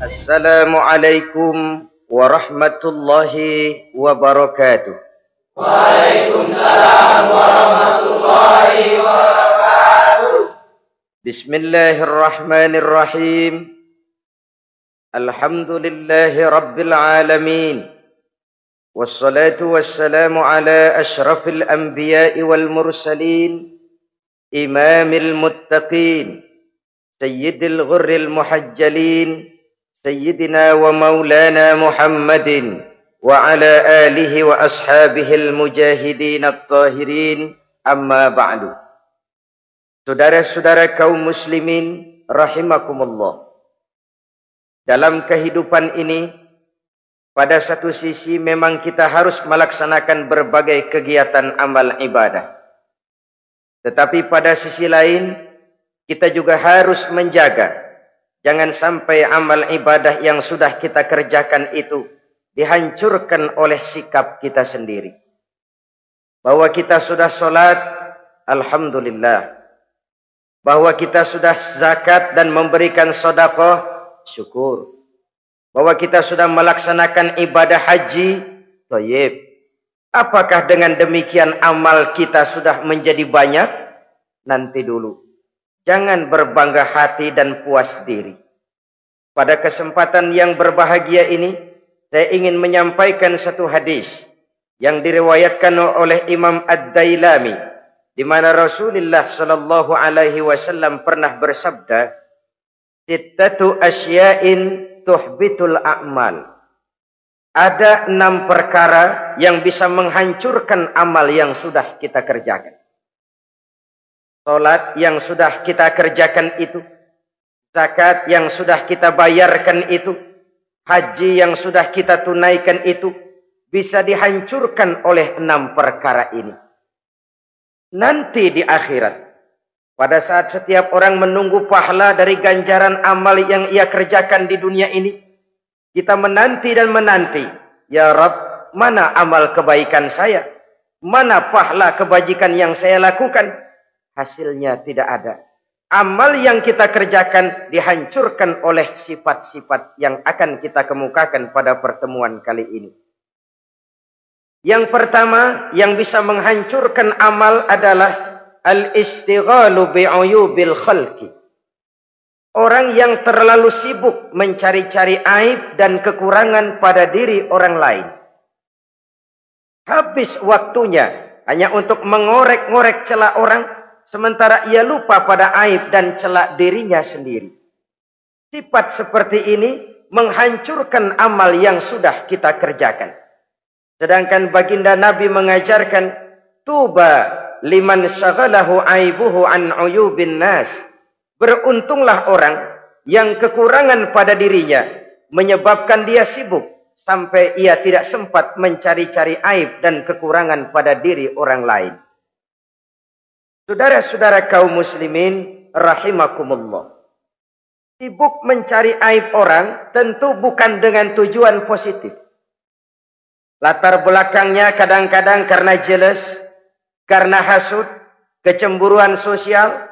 Assalamualaikum warahmatullahi wabarakatuh. Waalaikumsalam warahmatullahi wabarakatuh. Bismillahirrahmanirrahim. Alhamdulillahi rabbil alamin. Wassalatu wassalamu ala ashrafil anbiya'i wal mursalin, imamil muttaqin, sayyidil ghurril muhajjalin, sayyidina wa maulana Muhammadin wa ala alihi wa ashabihil mujahidin at-tahirin, amma ba'du. Saudara-saudara kaum muslimin rahimakumullah. Dalam kehidupan ini, pada satu sisi memang kita harus melaksanakan berbagai kegiatan amal ibadah. Tetapi pada sisi lain, kita juga harus menjaga jangan sampai amal ibadah yang sudah kita kerjakan itu dihancurkan oleh sikap kita sendiri. Bahwa kita sudah sholat, alhamdulillah. Bahwa kita sudah zakat dan memberikan sedekah, syukur. Bahwa kita sudah melaksanakan ibadah haji, thayyib. Apakah dengan demikian amal kita sudah menjadi banyak? Nanti dulu. Jangan berbangga hati dan puas diri. Pada kesempatan yang berbahagia ini, saya ingin menyampaikan satu hadis yang diriwayatkan oleh Imam Ad-Dailami, di mana Rasulullah sallallahu alaihi wasallam pernah bersabda, "Sittatu asya'in tuhbitul a'mal." Ada 6 perkara yang bisa menghancurkan amal yang sudah kita kerjakan. Salat yang sudah kita kerjakan itu, zakat yang sudah kita bayarkan itu, haji yang sudah kita tunaikan itu, bisa dihancurkan oleh 6 perkara ini. Nanti di akhirat, pada saat setiap orang menunggu pahala dari ganjaran amal yang ia kerjakan di dunia ini, kita menanti dan menanti, ya Rabb, mana amal kebaikan saya? Mana pahala kebajikan yang saya lakukan? Hasilnya tidak ada. Amal yang kita kerjakan dihancurkan oleh sifat-sifat yang akan kita kemukakan pada pertemuan kali ini. Yang pertama yang bisa menghancurkan amal adalah al-istighalu bi'uyubil khalqi. Orang yang terlalu sibuk mencari-cari aib dan kekurangan pada diri orang lain. Habis waktunya hanya untuk mengorek-ngorek celah orang, sementara ia lupa pada aib dan celah dirinya sendiri. Sifat seperti ini menghancurkan amal yang sudah kita kerjakan. Sedangkan baginda Nabi mengajarkan, tuba liman syaghalahu aibuhu an uyubin nas. Beruntunglah orang yang kekurangan pada dirinya menyebabkan dia sibuk sampai ia tidak sempat mencari-cari aib dan kekurangan pada diri orang lain. Saudara-saudara kaum muslimin rahimakumullah. Sibuk mencari aib orang tentu bukan dengan tujuan positif. Latar belakangnya kadang-kadang karena jealous, karena hasud, kecemburuan sosial.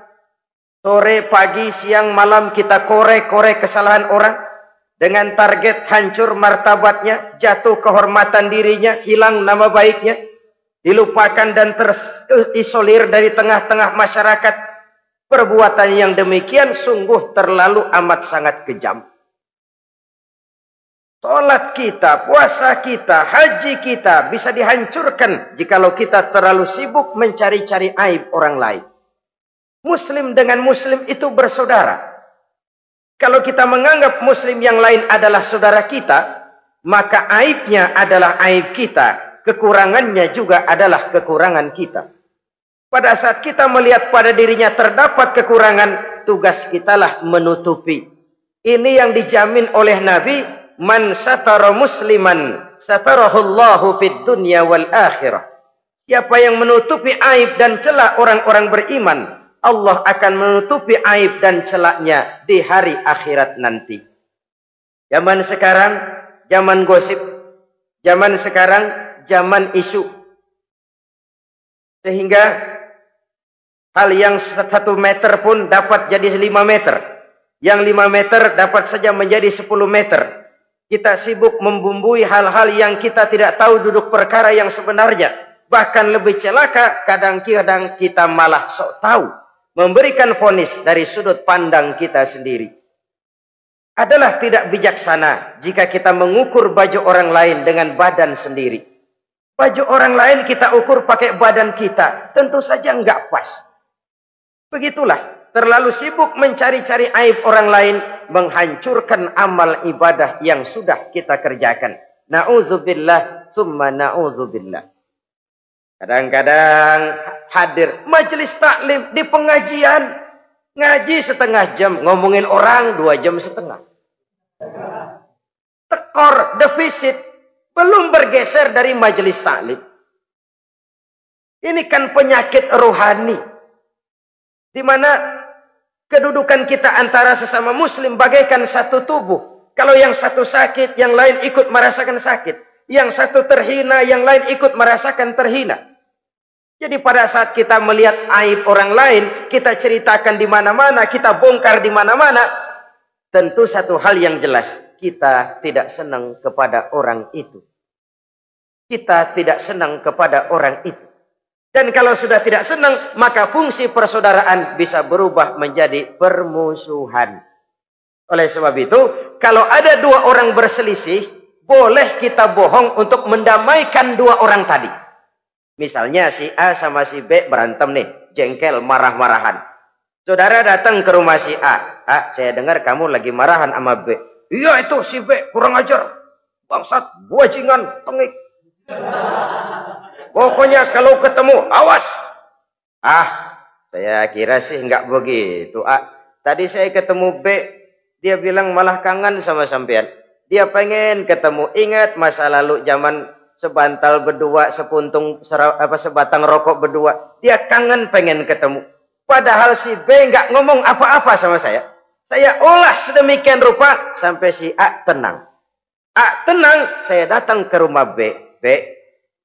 Sore, pagi, siang, malam kita korek-korek kesalahan orang dengan target hancur martabatnya, jatuh kehormatan dirinya, hilang nama baiknya, dilupakan dan terisolir dari tengah-tengah masyarakat. Perbuatan yang demikian sungguh terlalu amat sangat kejam. Salat kita, puasa kita, haji kita bisa dihancurkan jikalau kita terlalu sibuk mencari-cari aib orang lain. Muslim dengan muslim itu bersaudara. Kalau kita menganggap muslim yang lain adalah saudara kita, maka aibnya adalah aib kita, kekurangannya juga adalah kekurangan kita. Pada saat kita melihat pada dirinya terdapat kekurangan, tugas kitalah menutupi. Ini yang dijamin oleh Nabi, man satara musliman satarahullahu fid dunya wal akhirah. Siapa yang menutupi aib dan celah orang-orang beriman, Allah akan menutupi aib dan celaknya di hari akhirat nanti. Zaman sekarang, zaman gosip. Zaman sekarang, zaman isu. Sehingga hal yang 1 meter pun dapat jadi 5 meter. Yang 5 meter dapat saja menjadi 10 meter. Kita sibuk membumbui hal-hal yang kita tidak tahu duduk perkara yang sebenarnya. Bahkan lebih celaka, kadang-kadang kita malah sok tahu. Memberikan vonis dari sudut pandang kita sendiri. Adalah tidak bijaksana jika kita mengukur baju orang lain dengan badan sendiri. Baju orang lain kita ukur pakai badan kita. Tentu saja enggak pas. Begitulah. Terlalu sibuk mencari-cari aib orang lain, menghancurkan amal ibadah yang sudah kita kerjakan. Na'udzubillah, summa na'udzubillah. Kadang-kadang hadir majelis taklim di pengajian, ngaji setengah jam, ngomongin orang 2 jam setengah. Tekor, defisit, belum bergeser dari majelis taklim. Ini kan penyakit rohani. Di mana kedudukan kita antara sesama muslim bagaikan satu tubuh. Kalau yang satu sakit, yang lain ikut merasakan sakit. Yang satu terhina, yang lain ikut merasakan terhina. Jadi pada saat kita melihat aib orang lain, kita ceritakan di mana-mana, kita bongkar di mana-mana, tentu satu hal yang jelas, kita tidak senang kepada orang itu. Kita tidak senang kepada orang itu. Dan kalau sudah tidak senang, maka fungsi persaudaraan bisa berubah menjadi permusuhan. Oleh sebab itu, kalau ada 2 orang berselisih, boleh kita bohong untuk mendamaikan 2 orang tadi. Misalnya si A sama si B berantem nih, jengkel, marah-marahan. Saudara datang ke rumah si A. A, saya dengar kamu lagi marahan sama B. Iya itu si B, kurang ajar. Bangsat, bajingan, tengik. Pokoknya kalau ketemu, awas. Ah, saya kira sih enggak begitu. Ah, tadi saya ketemu B, dia bilang malah kangen sama sampean. Dia pengen ketemu. Ingat masa lalu zaman sebantal berdua, sebatang rokok berdua. Dia kangen pengen ketemu. Padahal si B enggak ngomong apa-apa sama saya. Saya olah sedemikian rupa sampai si A tenang. A tenang, saya datang ke rumah B. B,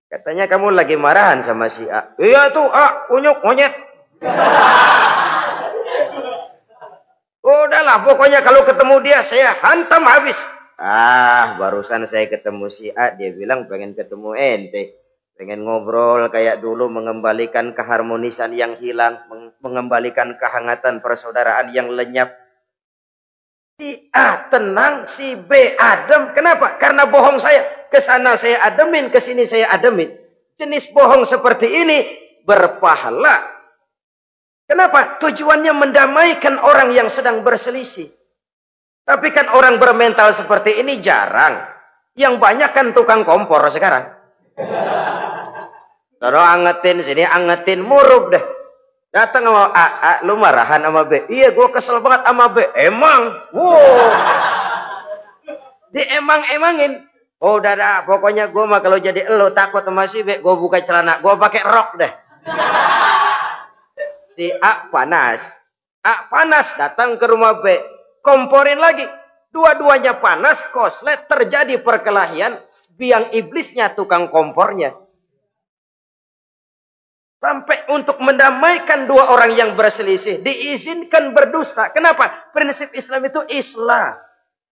katanya kamu lagi marahan sama si A. Iya tuh A, unyuk monyet. Udahlah, pokoknya kalau ketemu dia saya hantam habis. Ah, barusan saya ketemu si A, dia bilang pengen ketemu ente. Pengen ngobrol kayak dulu, mengembalikan keharmonisan yang hilang, mengembalikan kehangatan persaudaraan yang lenyap. Si A tenang, si B adem. Kenapa? Karena bohong saya. Kesana saya ademin, kesini saya ademin. Jenis bohong seperti ini berpahala. Kenapa? Tujuannya mendamaikan orang yang sedang berselisih. Tapi kan orang bermental seperti ini jarang. Yang banyak kan tukang kompor sekarang. Taruh angetin, sini angetin, murub deh. Datang sama A, lu marahan sama B. Iya, gue kesel banget sama B. Emang? Wow. Diemang-emangin. Oh, udah, pokoknya gue mah kalau jadi elo takut sama si B, gue buka celana, gue pakai rok deh. Si A panas. A panas, datang ke rumah B. Komporin lagi. Dua-duanya panas, koslet, terjadi perkelahian. Biang iblisnya tukang kompornya. Sampai untuk mendamaikan 2 orang yang berselisih, diizinkan berdusta. Kenapa? Prinsip Islam itu islah.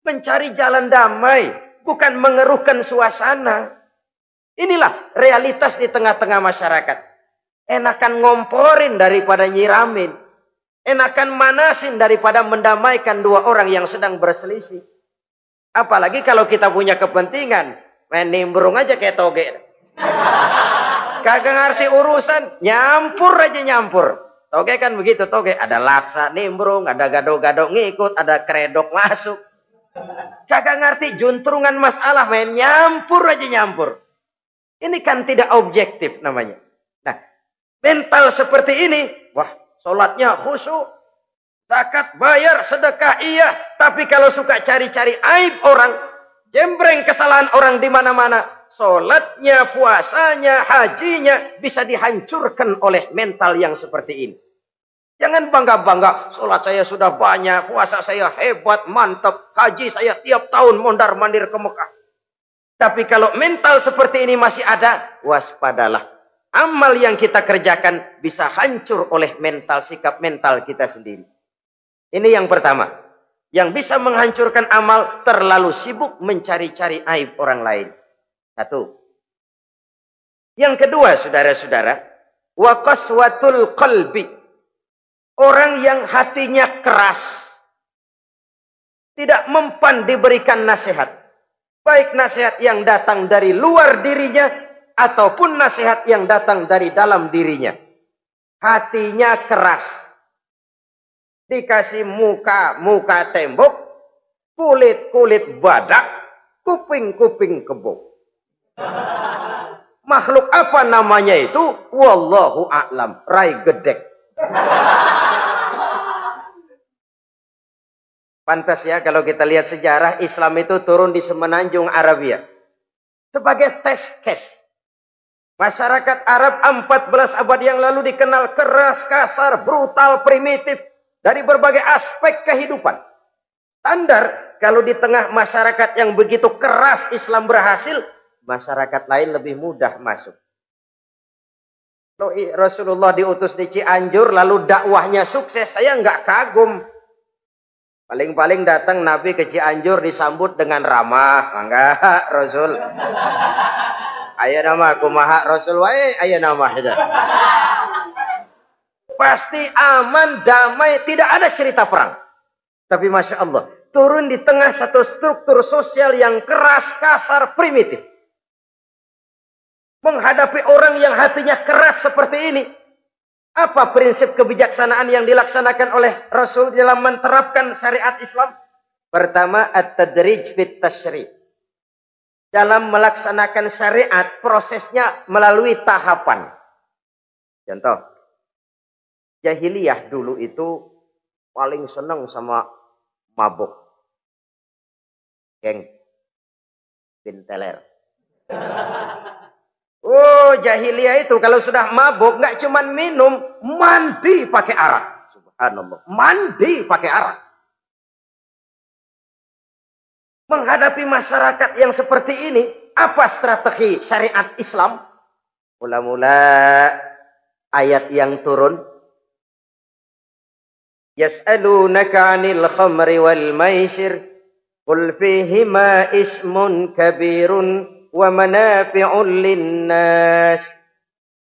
Mencari jalan damai, bukan mengeruhkan suasana. Inilah realitas di tengah-tengah masyarakat. Enakan ngomporin daripada nyiramin. Enakan manasin daripada mendamaikan 2 orang yang sedang berselisih. Apalagi kalau kita punya kepentingan. Main nimbrung aja kayak toge. Kagak ngerti urusan. Nyampur aja nyampur. Toge kan begitu toge. Ada laksa nimbrung, ada gado-gado ngikut, ada kredok masuk. Kagak ngerti juntrungan masalah, main nyampur aja nyampur. Ini kan tidak objektif namanya. Nah, mental seperti ini, wah, sholatnya khusyuk, zakat bayar, sedekah iya, tapi kalau suka cari-cari aib orang, jembreng kesalahan orang di mana-mana, sholatnya, puasanya, hajinya bisa dihancurkan oleh mental yang seperti ini. Jangan bangga-bangga, sholat saya sudah banyak, puasa saya hebat, mantap, haji saya tiap tahun mondar-mandir ke Mekah. Tapi kalau mental seperti ini masih ada, waspadalah. Amal yang kita kerjakan bisa hancur oleh mental, sikap mental kita sendiri. Ini yang pertama. Yang bisa menghancurkan amal terlalu sibuk mencari-cari aib orang lain. Satu. Yang kedua, saudara-saudara, wa qaswatul qalbi. Orang yang hatinya keras, tidak mempan diberikan nasihat. Baik nasihat yang datang dari luar dirinya, ataupun nasihat yang datang dari dalam dirinya. Hatinya keras. Dikasih muka tembok, kulit badak, kuping kebo. Makhluk apa namanya itu? Wallahu a'lam. Rai gedek. Pantas ya kalau kita lihat sejarah, Islam itu turun di semenanjung Arabia. Sebagai tes case. Masyarakat Arab 14 abad yang lalu dikenal keras, kasar, brutal, primitif. Dari berbagai aspek kehidupan. Standar, kalau di tengah masyarakat yang begitu keras Islam berhasil, masyarakat lain lebih mudah masuk. Rasulullah diutus di Cianjur, lalu dakwahnya sukses, saya nggak kagum. Paling-paling datang Nabi ke Cianjur disambut dengan ramah. Enggak, Rasul. Ayah nama kumaha Rasul wae, ayah nama itu. Pasti aman, damai, tidak ada cerita perang. Tapi Masya Allah, turun di tengah satu struktur sosial yang keras, kasar, primitif. Menghadapi orang yang hatinya keras seperti ini. Apa prinsip kebijaksanaan yang dilaksanakan oleh Rasul dalam menerapkan syariat Islam? Pertama, at-tadrij fit tasyri'. Dalam melaksanakan syariat, prosesnya melalui tahapan. Contoh. Jahiliyah dulu itu paling senang sama mabuk. Geng. Binteler. Oh, jahiliyah itu kalau sudah mabuk nggak cuman minum, mandi pakai arak. Subhanallah. Mandi pakai arak. Menghadapi masyarakat yang seperti ini, apa strategi syariat Islam? Mula-mula ayat yang turun. Yas'alunaka 'anil khamri wal maisir qul fihima ismun kabirun wa manafi'un linnas.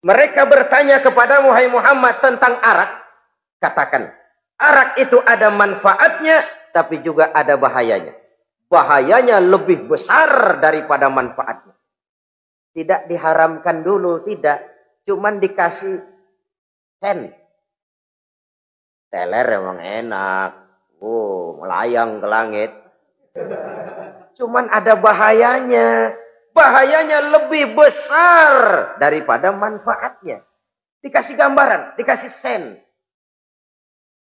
Mereka bertanya kepadamu hai Muhammad tentang arak. Katakan, arak itu ada manfaatnya tapi juga ada bahayanya. Bahayanya lebih besar daripada manfaatnya. Tidak diharamkan dulu, tidak. Cuman dikasih sen. Teler emang enak. Oh, melayang ke langit. Cuman ada bahayanya. Bahayanya lebih besar daripada manfaatnya. Dikasih gambaran, dikasih sen.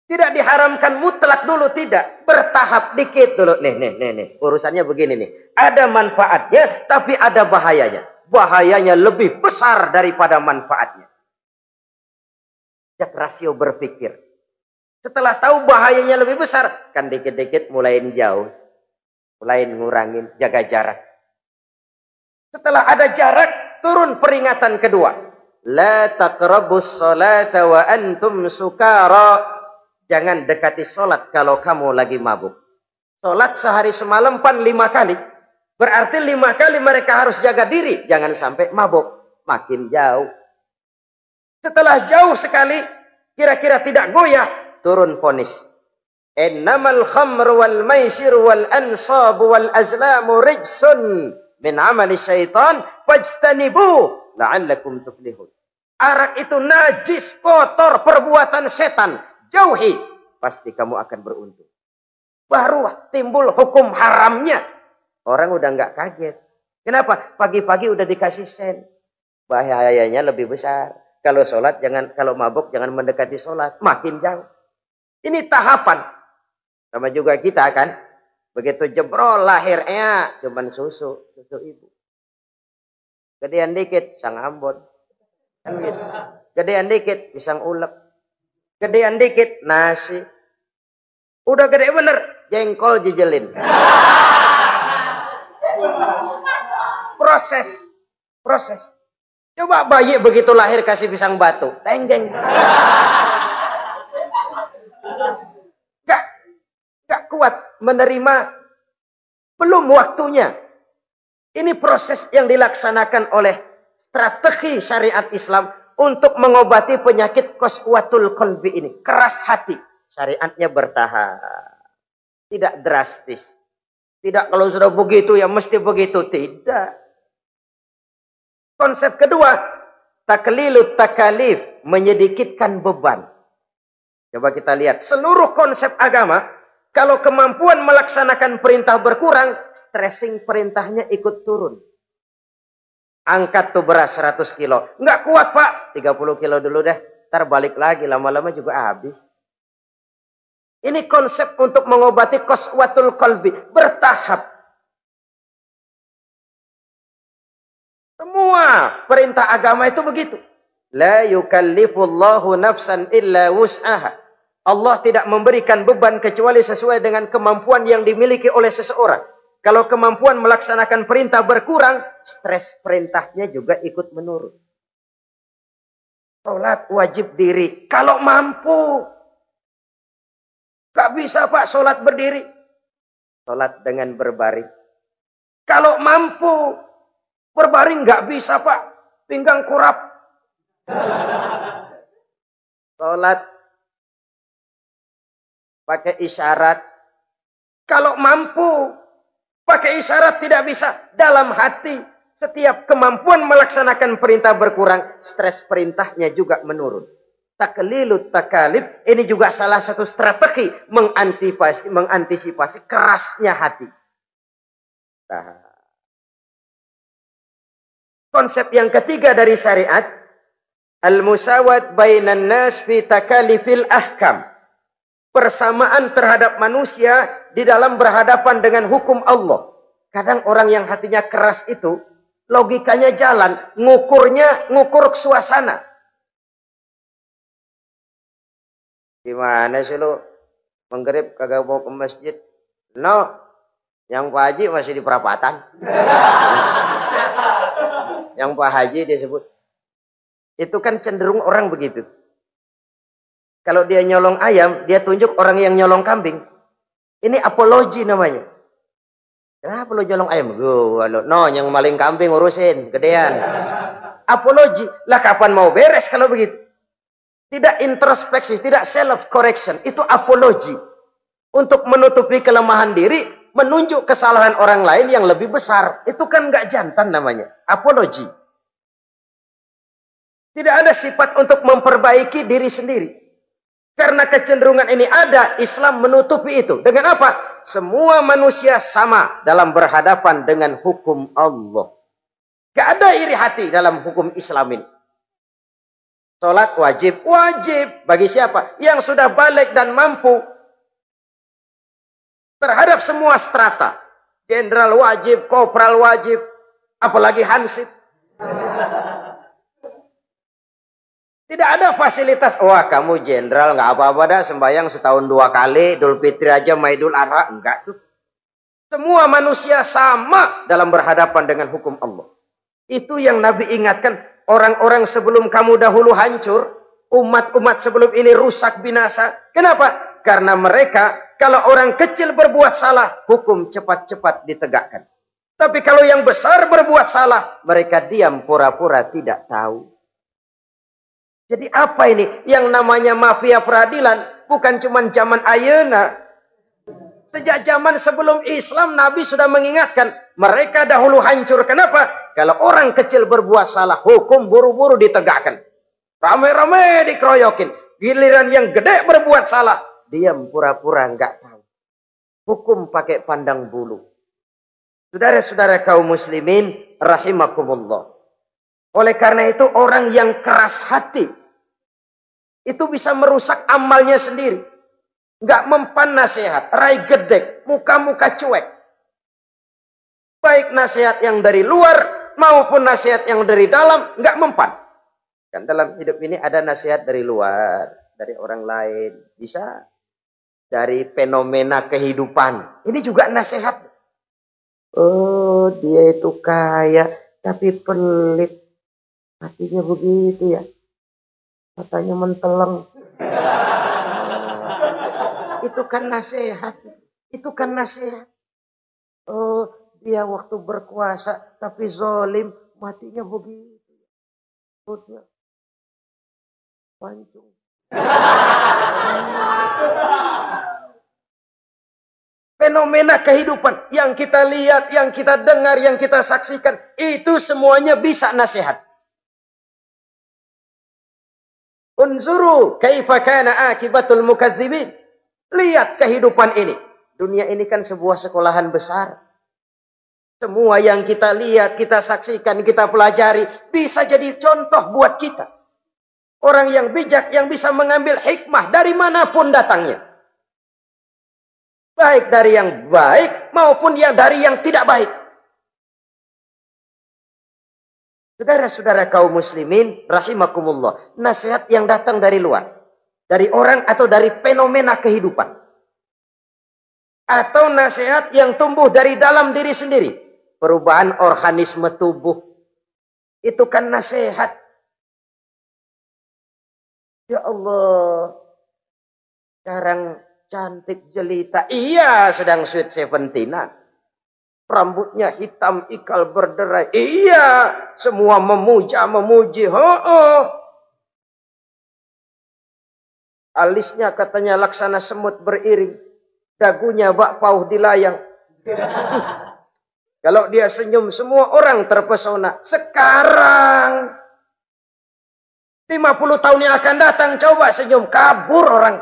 Tidak diharamkan mutlak dulu, tidak. Bertahap dikit dulu. Nih. Urusannya begini nih. Ada manfaatnya, tapi ada bahayanya. Bahayanya lebih besar daripada manfaatnya. Jak rasio berpikir. Setelah tahu bahayanya lebih besar, kan dikit-dikit mulain jauh. Mulain ngurangin, jaga jarak. Setelah ada jarak, turun peringatan kedua. La taqrabus salata wa antum sukara. Jangan dekati solat kalau kamu lagi mabuk. Solat sehari semalam 5 kali. Berarti 5 kali mereka harus jaga diri. Jangan sampai mabuk. Makin jauh. Setelah jauh sekali, kira-kira tidak goyah. Turun vonis. Innamal khamr wal maisir wal ansab wal azlamu rijsun min amali syaitan fajtanibu la'allakum tuflihun. Arak itu najis, kotor, perbuatan setan. Jauhi, pasti kamu akan beruntung. Baru timbul hukum haramnya. Orang udah nggak kaget. Kenapa? Pagi-pagi udah dikasih sen. Bahayanya lebih besar. Kalau sholat jangan, kalau mabuk jangan mendekati sholat. Makin jauh. Ini tahapan. Sama juga kita kan. Begitu jebrol lahirnya cuman susu ibu. Gedean dikit sang Ambon. Kan gitu. Gedean dikit pisang ulek. Gedean dikit nasi. Udah gede bener jengkol jejelin. Proses. Coba bayi begitu lahir kasih pisang batu, tenggeng. Gak kuat. menerima, belum waktunya. Ini proses yang dilaksanakan oleh strategi syariat Islam untuk mengobati penyakit qaswatul qalbi ini. Keras hati. Syariatnya bertahap. Tidak drastis. Tidak kalau sudah begitu ya mesti begitu. Tidak. Konsep kedua, taklilut takalif, menyedikitkan beban. Coba kita lihat, seluruh konsep agama, kalau kemampuan melaksanakan perintah berkurang, stressing perintahnya ikut turun. Angkat tuh beras 100 kilo. Nggak kuat pak, 30 kilo dulu deh. Ntar balik lagi, lama-lama juga habis. Ini konsep untuk mengobati qaswatul qalbi. Bertahap. Semua perintah agama itu begitu. La yukallifullahu nafsan illa wus'aha. Allah tidak memberikan beban kecuali sesuai dengan kemampuan yang dimiliki oleh seseorang. Kalau kemampuan melaksanakan perintah berkurang, stres perintahnya juga ikut menurun. Sholat wajib diri. Kalau mampu. Gak bisa pak sholat berdiri. Sholat dengan berbaring. Kalau mampu. Berbaring gak bisa pak. Pinggang kurap. Sholat pakai isyarat. Kalau mampu pakai isyarat tidak bisa. Dalam hati setiap kemampuan melaksanakan perintah berkurang, stres perintahnya juga menurun. Taklilut takalif ini juga salah satu strategi mengantisipasi kerasnya hati. Nah, konsep yang ketiga dari syariat, al-musawat bainan nas fi takalifil ahkam. Persamaan terhadap manusia di dalam berhadapan dengan hukum Allah. Kadang orang yang hatinya keras itu, logikanya jalan, ngukur suasana. Gimana sih lu? Menggerib kagak mau ke masjid? No, yang Pak Haji masih di perapatan. Yang Pak Haji disebut. Itu kan cenderung orang begitu. Kalau dia nyolong ayam, dia tunjuk orang yang nyolong kambing. Ini apologi namanya. Kenapa lo nyolong ayam? No, yang maling kambing urusin, gedean. Apologi. Lah kapan mau beres kalau begitu? Tidak introspeksi, tidak self correction. Itu apologi. Untuk menutupi kelemahan diri, menunjuk kesalahan orang lain yang lebih besar. Itu kan nggak jantan namanya. Apologi. Tidak ada sifat untuk memperbaiki diri sendiri. Karena kecenderungan ini ada, Islam menutupi itu. Dengan apa? Semua manusia sama dalam berhadapan dengan hukum Allah. Gak ada iri hati dalam hukum Islam ini. Salat wajib. Wajib. Bagi siapa? Yang sudah balik dan mampu. Terhadap semua strata. Jenderal wajib, kopral wajib. Apalagi hansip. Tidak ada fasilitas. Wah kamu jenderal nggak apa-apa dah sembahyang setahun 2 kali. Idul Fitri aja sama Idul Adha. Enggak tuh. Semua manusia sama dalam berhadapan dengan hukum Allah. Itu yang Nabi ingatkan. Orang-orang sebelum kamu dahulu hancur. Umat-umat sebelum ini rusak binasa. Kenapa? Karena mereka kalau orang kecil berbuat salah. Hukum cepat-cepat ditegakkan. Tapi kalau yang besar berbuat salah. Mereka diam pura-pura tidak tahu. Jadi apa ini? Yang namanya mafia peradilan bukan cuma zaman ayeuna. Sejak zaman sebelum Islam Nabi sudah mengingatkan. Mereka dahulu hancur. Kenapa? Kalau orang kecil berbuat salah, hukum buru-buru ditegakkan. Rame-rame dikeroyokin. Giliran yang gede berbuat salah, diam pura-pura enggak tahu. Hukum pakai pandang bulu. Saudara-saudara kaum muslimin rahimakumullah. Oleh karena itu orang yang keras hati itu bisa merusak amalnya sendiri. Enggak mempan nasihat, rai gedek, muka-muka cuek. Baik nasihat yang dari luar maupun nasihat yang dari dalam enggak mempan. Kan dalam hidup ini ada nasihat dari luar, dari orang lain, bisa dari fenomena kehidupan. Ini juga nasihat. Oh, dia itu kaya tapi pelit. Hatinya begitu ya. Katanya menteleng. Itu kan nasihat. Itu kan nasihat. Oh, dia waktu berkuasa tapi zolim, matinya begitu. Perutnya pancung. Fenomena kehidupan yang kita lihat, yang kita dengar, yang kita saksikan, itu semuanya bisa nasihat. Unzuru kaifa kana akibatul mukadzibin. Lihat kehidupan ini. Dunia ini kan sebuah sekolahan besar. Semua yang kita lihat, kita saksikan, kita pelajari, bisa jadi contoh buat kita. Orang yang bijak, yang bisa mengambil hikmah dari manapun datangnya. Baik dari yang baik maupun dari yang tidak baik. Saudara-saudara kaum muslimin rahimakumullah. Nasihat yang datang dari luar. Dari orang atau dari fenomena kehidupan. Atau nasihat yang tumbuh dari dalam diri sendiri. Perubahan organisme tubuh. Itu kan nasihat. Ya Allah. Sekarang cantik jelita. Iya, sedang sweet 17-an. Rambutnya hitam, ikal berderai. Iya, semua memuji. Alisnya katanya laksana semut beriring. Dagunya bak pauh dilayang. Kalau dia senyum, semua orang terpesona. Sekarang 50 tahun yang akan datang, coba senyum, kabur orang.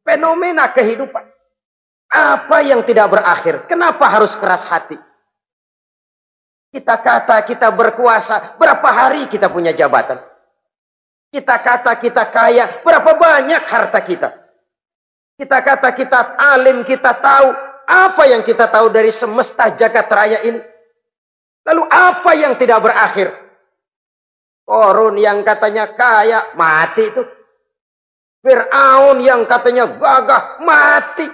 Fenomena kehidupan. Apa yang tidak berakhir? Kenapa harus keras hati? Kita kata kita berkuasa, berapa hari kita punya jabatan? Kita kata kita kaya, berapa banyak harta kita? Kita kata kita alim, kita tahu. Apa yang kita tahu dari semesta jagat raya ini? Lalu apa yang tidak berakhir? Korun yang katanya kaya, mati itu. Fir'aun yang katanya gagah, mati.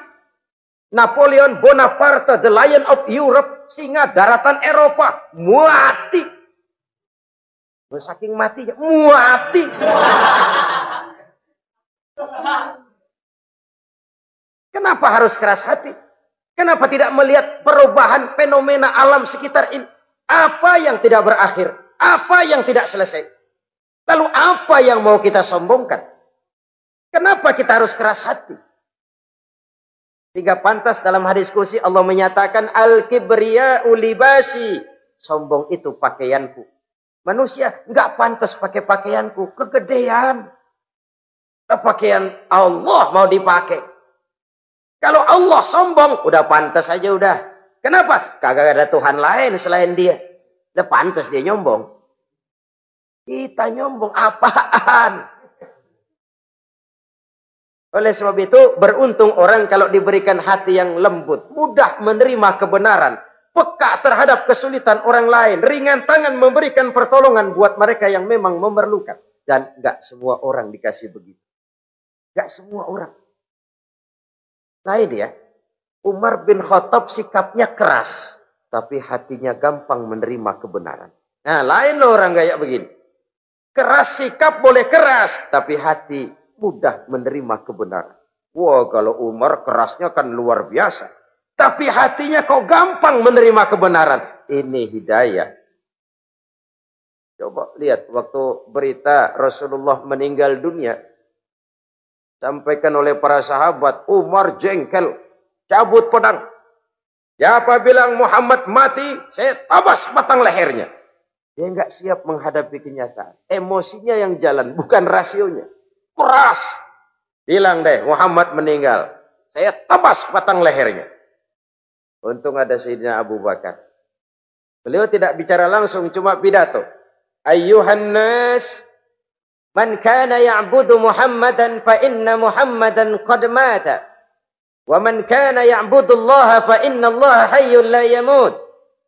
Napoleon Bonaparte, the Lion of Europe, singa daratan Eropa, mati. Saking matinya, mati. Kenapa harus keras hati? Kenapa tidak melihat perubahan fenomena alam sekitar ini? Apa yang tidak berakhir? Apa yang tidak selesai? Lalu apa yang mau kita sombongkan? Kenapa kita harus keras hati? Sehingga pantas dalam hadis kursi Allah menyatakan al-kibriya'u libasi. Sombong itu pakaianku. Manusia enggak pantas pakai pakaianku. Kegedean. Pakaian Allah mau dipakai. Kalau Allah sombong, udah pantas aja udah. Kenapa? Kagak ada Tuhan lain selain dia. Udah pantas dia nyombong. Kita nyombong apaan? Oleh sebab itu, beruntung orang kalau diberikan hati yang lembut, mudah menerima kebenaran, peka terhadap kesulitan orang lain, ringan tangan memberikan pertolongan buat mereka yang memang memerlukan. Dan enggak semua orang dikasih begitu. Enggak semua orang. Lain ya, Umar bin Khattab sikapnya keras, tapi hatinya gampang menerima kebenaran. Nah, lain loh orang kayak begini. Keras sikap boleh keras, tapi hati mudah menerima kebenaran. Wah, kalau Umar kerasnya kan luar biasa. Tapi hatinya kok gampang menerima kebenaran. Ini hidayah. Coba lihat waktu berita Rasulullah meninggal dunia. Sampaikan oleh para sahabat. Umar jengkel. Cabut pedang. Siapa bilang Muhammad mati, saya tabas batang lehernya. Dia enggak siap menghadapi kenyataan. Emosinya yang jalan, bukan rasionya. Keras. Bilang deh, Muhammad meninggal. Saya tabas batang lehernya. Untung ada Sayyidina Abu Bakar. Beliau tidak bicara langsung, cuma pidato. Ayyuhan nas, man kana ya'budu Muhammadan fa inna Muhammadan qad mata. Wa man kana ya'budu Allah fa inna Allah hayyun la yamut.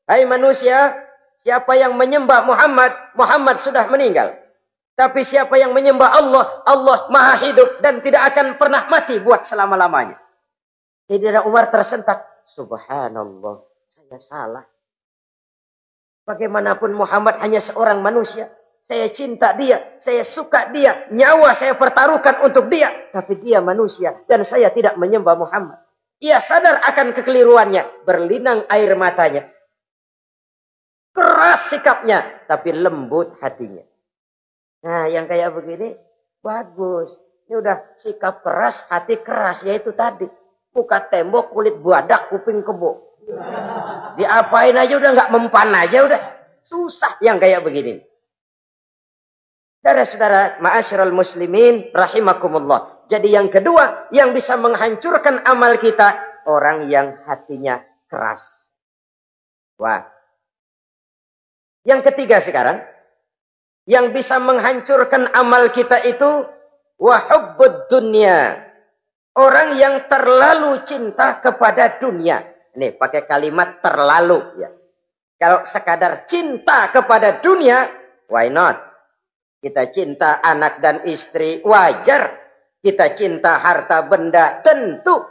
Hai manusia, siapa yang menyembah Muhammad, Muhammad sudah meninggal. Tapi siapa yang menyembah Allah, Allah maha hidup dan tidak akan pernah mati buat selama-lamanya. Sayyidina Umar tersentak. Subhanallah, saya salah. Bagaimanapun Muhammad hanya seorang manusia. Saya cinta dia, saya suka dia, nyawa saya pertaruhkan untuk dia. Tapi dia manusia dan saya tidak menyembah Muhammad. Ia sadar akan kekeliruannya, berlinang air matanya. Keras sikapnya, tapi lembut hatinya. Nah, yang kayak begini, bagus. Ini udah sikap keras, hati keras, yaitu tadi. Muka tembok, kulit buadak, kuping kebo. Diapain aja udah nggak mempan aja udah. Susah yang kayak begini. Saudara-saudara, ma'asyiral muslimin rahimakumullah. Jadi yang kedua yang bisa menghancurkan amal kita, orang yang hatinya keras. Wah. Yang ketiga sekarang, yang bisa menghancurkan amal kita itu wa hubbud dunya. Orang yang terlalu cinta kepada dunia. Nih, pakai kalimat terlalu ya. Kalau sekadar cinta kepada dunia, why not? Kita cinta anak dan istri, wajar. Kita cinta harta benda, tentu.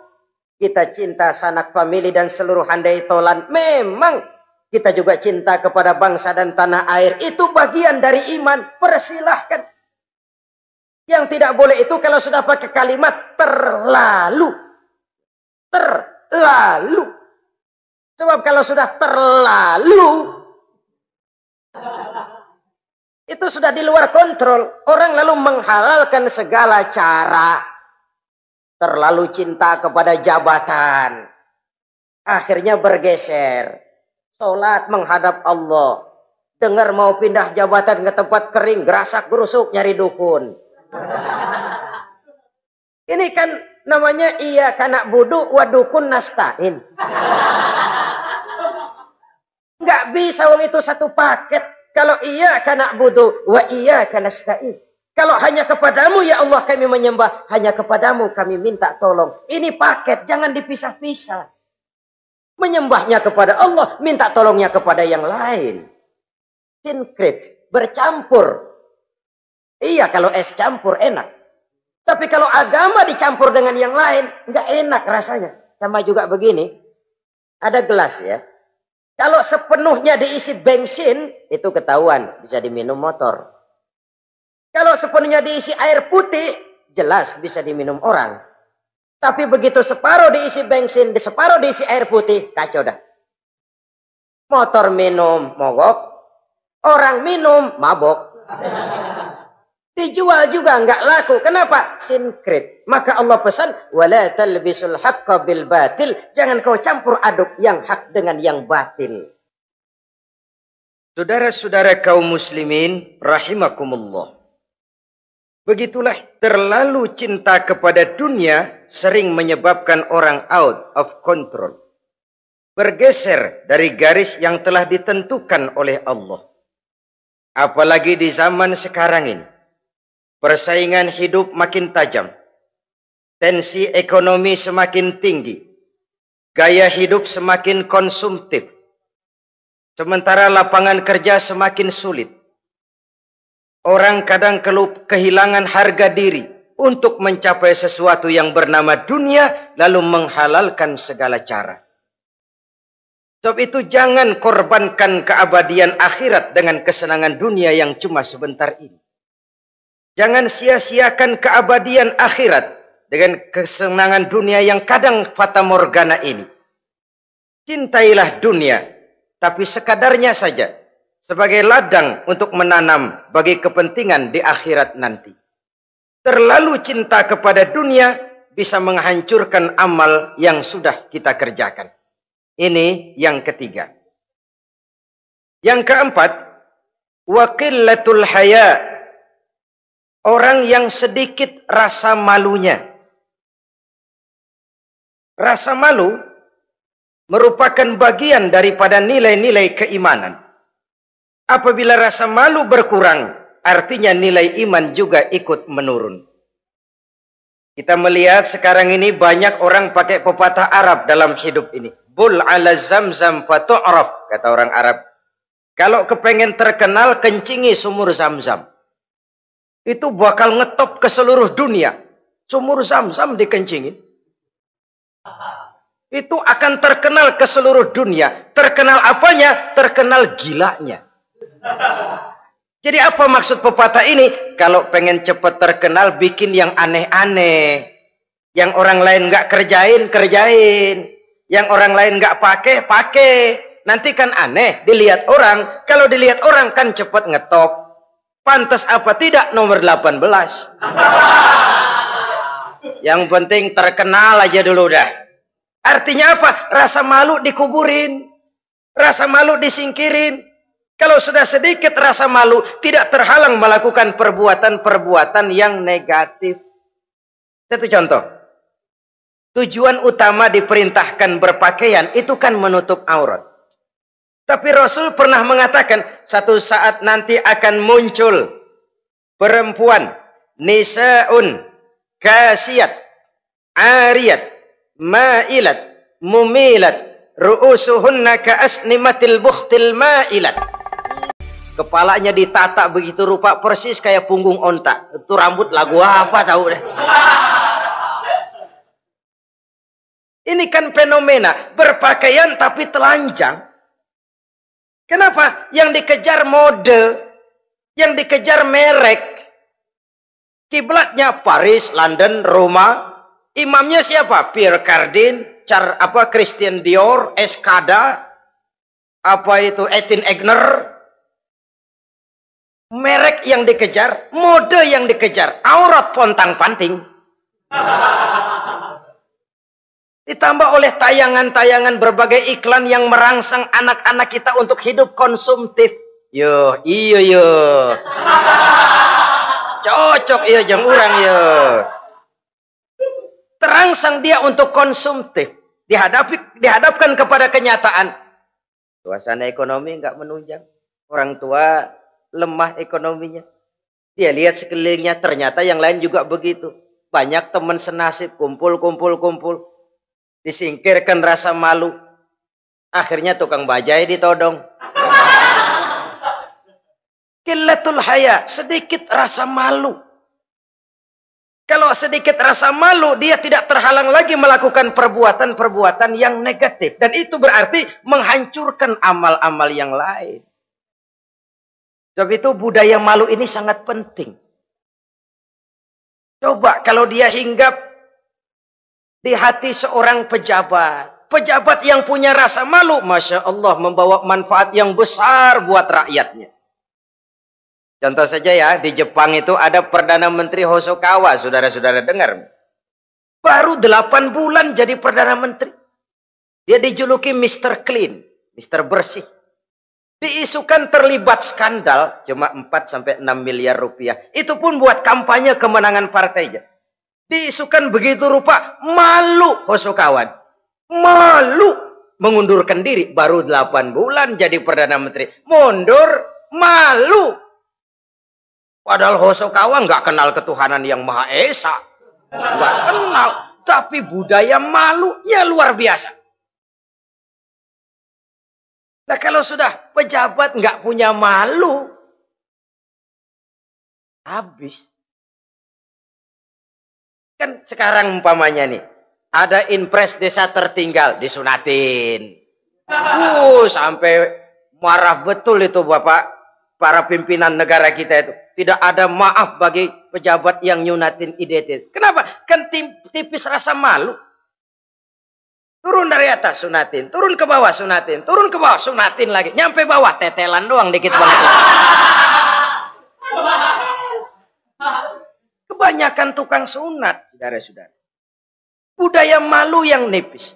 Kita cinta sanak famili dan seluruh handai tolan, memang. Kita juga cinta kepada bangsa dan tanah air. Itu bagian dari iman, persilahkan. Yang tidak boleh itu kalau sudah pakai kalimat terlalu. Terlalu. Sebab kalau sudah terlalu, itu sudah di luar kontrol. Orang lalu menghalalkan segala cara. Terlalu cinta kepada jabatan. Akhirnya bergeser. Sholat menghadap Allah. Dengar mau pindah jabatan ke tempat kering. Gerasak gerusuk nyari dukun. Ini kan namanya iya kana budu wa dukun nastain. Nggak bisa wong itu satu paket. Kalau iya kana budu wa iya kana nasta'in. Kalau hanya kepadamu ya Allah kami menyembah, hanya kepadamu kami minta tolong. Ini paket, jangan dipisah-pisah. Menyembahnya kepada Allah, minta tolongnya kepada yang lain. Sinkret, bercampur. Iya, kalau es campur enak. Tapi kalau agama dicampur dengan yang lain, nggak enak rasanya. Sama juga begini, ada gelas ya. Kalau sepenuhnya diisi bensin, itu ketahuan. Bisa diminum motor. Kalau sepenuhnya diisi air putih, jelas bisa diminum orang. Tapi begitu separuh diisi bensin, separuh diisi air putih, kacau dah. Motor minum, mogok. Orang minum, mabok. Dijual juga nggak laku. Kenapa? Sinkret. Maka Allah pesan, wala talbisul haqqa bil batil. Jangan kau campur aduk yang hak dengan yang batil. Saudara-saudara kaum muslimin rahimakumullah. Begitulah terlalu cinta kepada dunia sering menyebabkan orang out of control. Bergeser dari garis yang telah ditentukan oleh Allah. Apalagi di zaman sekarang ini. Persaingan hidup makin tajam. Tensi ekonomi semakin tinggi. Gaya hidup semakin konsumtif. Sementara lapangan kerja semakin sulit. Orang kadang kehilangan harga diri untuk mencapai sesuatu yang bernama dunia, lalu menghalalkan segala cara. Sebab itu jangan korbankan keabadian akhirat dengan kesenangan dunia yang cuma sebentar ini. Jangan sia-siakan keabadian akhirat dengan kesenangan dunia yang kadang fata morgana ini. Cintailah dunia, tapi sekadarnya saja. Sebagai ladang untuk menanam bagi kepentingan di akhirat nanti. Terlalu cinta kepada dunia bisa menghancurkan amal yang sudah kita kerjakan. Ini yang ketiga. Yang keempat, wa qillatul haya. Orang yang sedikit rasa malunya. Rasa malu merupakan bagian daripada nilai-nilai keimanan. Apabila rasa malu berkurang, artinya nilai iman juga ikut menurun. Kita melihat sekarang ini banyak orang pakai pepatah Arab dalam hidup ini. Bul ala zamzam fatu'raf, kata orang Arab. Kalau kepengen terkenal, kencingi sumur Zamzam. Itu bakal ngetop ke seluruh dunia. Sumur Zamzam dikencingin. Itu akan terkenal ke seluruh dunia. Terkenal apanya? Terkenal gilanya. Jadi apa maksud pepatah ini? Kalau pengen cepat terkenal, bikin yang aneh-aneh. Yang orang lain nggak kerjain, kerjain. Yang orang lain nggak pakai, pakai. Nanti kan aneh, dilihat orang. Kalau dilihat orang kan cepat ngetop. Pantas apa tidak nomor 18. Yang penting terkenal aja dulu dah. Artinya apa? Rasa malu dikuburin. Rasa malu disingkirin. Kalau sudah sedikit rasa malu, tidak terhalang melakukan perbuatan-perbuatan yang negatif. Satu contoh. Tujuan utama diperintahkan berpakaian itu kan menutup aurat. Tapi Rasul pernah mengatakan, satu saat nanti akan muncul perempuan, nisa'un, kasiyat, ariyat, ma'ilat, mumilat, ru'usuhunna ka'asnimatil bukhtil ma'ilat. Kepalanya ditata begitu rupa persis kayak punggung onta. Itu rambut lagu apa tahu deh. Ini kan fenomena berpakaian tapi telanjang. Kenapa? Yang dikejar mode, yang dikejar merek. Kiblatnya Paris, London, Roma. Imamnya siapa? Pierre Cardin, Christian Dior, Escada, Etienne Egner. Merek yang dikejar, mode yang dikejar, aurat pontang-panting. Ditambah oleh tayangan-tayangan berbagai iklan yang merangsang anak-anak kita untuk hidup konsumtif. Yo, iyo. Cocok iyo jeng urang yo. Terangsang dia untuk konsumtif. Dihadapkan kepada kenyataan. Suasana ekonomi nggak menunjang. Orang tua lemah ekonominya. Dia lihat sekelilingnya, ternyata yang lain juga begitu. Banyak teman senasib, kumpul. Disingkirkan rasa malu. Akhirnya tukang bajai ditodong. Qillatul haya, sedikit rasa malu. Kalau sedikit rasa malu, dia tidak terhalang lagi melakukan perbuatan-perbuatan yang negatif. Dan itu berarti menghancurkan amal-amal yang lain. Sebab itu budaya malu ini sangat penting. Coba kalau dia hinggap di hati seorang pejabat. Pejabat yang punya rasa malu, Masya Allah, membawa manfaat yang besar buat rakyatnya. Contoh saja ya, di Jepang itu ada Perdana Menteri Hosokawa, saudara-saudara dengar. Baru 8 bulan jadi Perdana Menteri. Dia dijuluki Mr. Clean, Mr. Bersih. Diisukan terlibat skandal cuma 4-6 miliar rupiah. Itu pun buat kampanye kemenangan partainya. Diisukan begitu rupa, malu Hosokawan. Malu mengundurkan diri. Baru 8 bulan jadi Perdana Menteri. Mundur, malu. Padahal Hosokawa nggak kenal ketuhanan yang Maha Esa. Nggak kenal. Tapi budaya malunya luar biasa. Nah kalau sudah pejabat nggak punya malu, habis. Kan sekarang umpamanya nih, ada impres desa tertinggal, disunatin. Sampai marah betul itu Bapak, para pimpinan negara kita itu. Tidak ada maaf bagi pejabat yang nyunatin IDT. Kenapa? Kan tipis rasa malu. Turun dari atas, sunatin. Turun ke bawah, sunatin. Turun ke bawah, sunatin lagi. Nyampe bawah, tetelan doang dikit banget. Kebanyakan tukang sunat, saudara-saudara. Budaya malu yang nipis.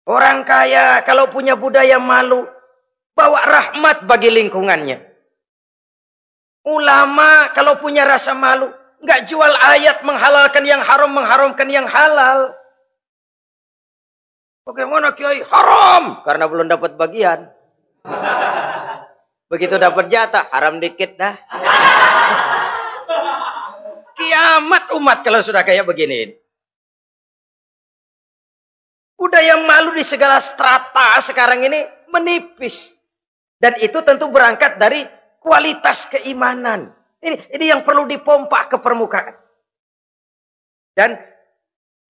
Orang kaya kalau punya budaya malu, bawa rahmat bagi lingkungannya. Ulama kalau punya rasa malu, nggak jual ayat menghalalkan yang haram, mengharamkan yang halal. Bagaimana Kiai? Haram! Karena belum dapat bagian. Begitu dapat jatah, haram dikit dah. Kiamat umat kalau sudah kayak begini. Budaya malu di segala strata sekarang ini menipis. Dan itu tentu berangkat dari kualitas keimanan. Ini yang perlu dipompa ke permukaan. Dan